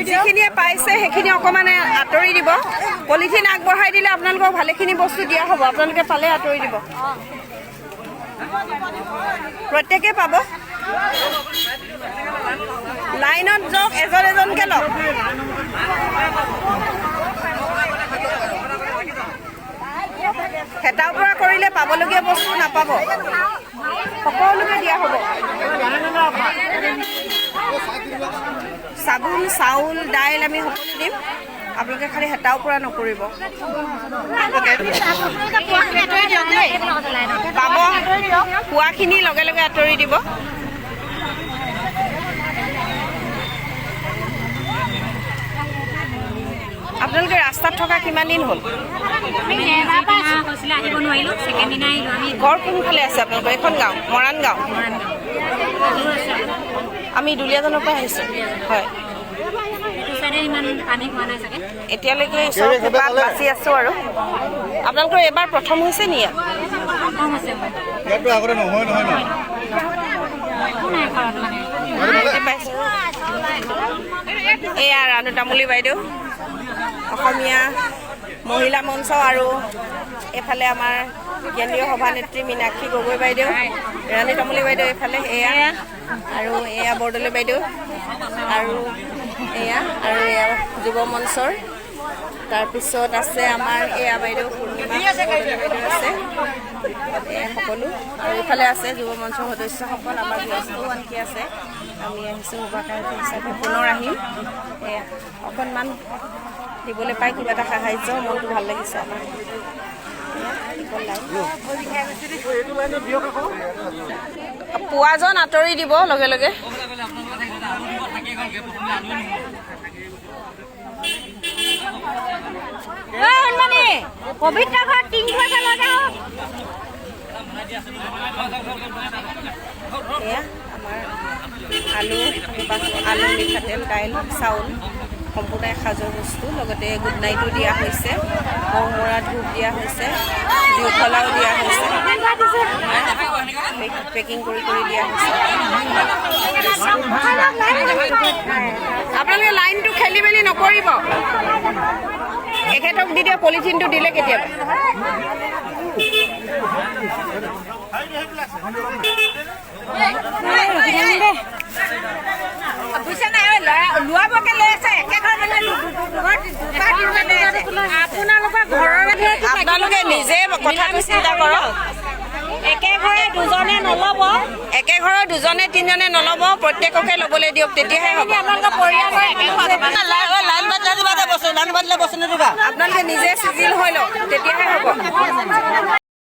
যিখিনিয়ে পাইছে সেইখিনি অকণমান আঁতৰি দিব। পলিথিন আগবঢ়াই দিলে আপোনালোকক ভালেখিনি বস্তু দিয়া হ'ব, আপোনালোকে পালে আঁতৰি দিব। প্ৰত্যেকে পাব। লাইনত যাওক, এজন এজনকে লওক। হেতাৰ পৰা কৰিলে পাবলগীয়া বস্তু নাপাব, সকলোকে দিয়া হ'ব। চাবোন, চাউল, দাইল আমি সকলো দিম, আপোনালোকে খালি হেতাও পৰা নকৰিব। পাব, খোৱাখিনি লগে লগে আঁতৰি দিব। আপোনালোকে ৰাস্তাত থকা কিমান দিন হ'ল? ঘৰ কোনফালে আছে আপোনালোকৰ? এইখন গাঁও মৰাণ গাঁও। আমি দুলীয়াজানৰ পৰা আহিছোঁ। হয়, এতিয়ালৈকে ঈশ্বৰৰ কৃপাত বাচি আছোঁ। আৰু আপোনালোকৰ এবাৰ প্ৰথম হৈছে নি? এয়া ৰাণু তামুলী বাইদেউ, অসমীয়া মহিলা মঞ্চ, আৰু এইফালে আমাৰ কেন্দ্ৰীয় সভানেত্ৰী মীনাক্ষী গগৈ বাইদেউ, ৰাণী তামুলী বাইদেউ এইফালে, এয়া আৰু এয়া বৰদলৈ বাইদেউ, আৰু এয়া যুৱ মঞ্চৰ। তাৰপিছত আছে আমাৰ এয়া বাইদেউ পূৰ্ণিমা বাইদেউ আছে, এয়া সকলো। আৰু এইফালে আছে যুৱ মঞ্চৰ সদস্যসকল, আমাৰ ব্যস্তও আনকি আছে। আমি আহিছোঁ শুভাকাংক্ষী হিচাপে, পুনৰ আহিম। এয়া অকণমান দিবলৈ পাই কিবা এটা সাহাৰ্য, মনটো ভাল লাগিছে আমাৰ। পোৱাজন আঁতৰি দিব লগে লগে। পবিত্ৰ ঘৰ এয়া আমাৰ আলু মিঠাতেল, দাইল, চাউল, সম্পূৰ্ণ এসাঁজৰ বস্তু, লগতে গুড নাইটো দিয়া হৈছে, মৌ মৰা ধূপ দিয়া হৈছে, জুইশলাও দিয়া হৈছে, পেকিং কৰি দিয়া হৈছে। আপোনালোকে লাইনটো খেলি মেলি নকৰিব। এখেতক দি দিয়া পলিথিনটো দিলে কেতিয়াবা। আপোনালোকে নিজে কথাটো চিন্তা কৰক। একে ঘৰে দুজনে নল'ব, একে ঘৰৰ দুজনে তিনিজনে নল'ব, প্ৰত্যেককে ল'বলৈ দিয়ক, তেতিয়াহে হ'ব। আপোনালোকে নিজে চিজিল হৈ লওক।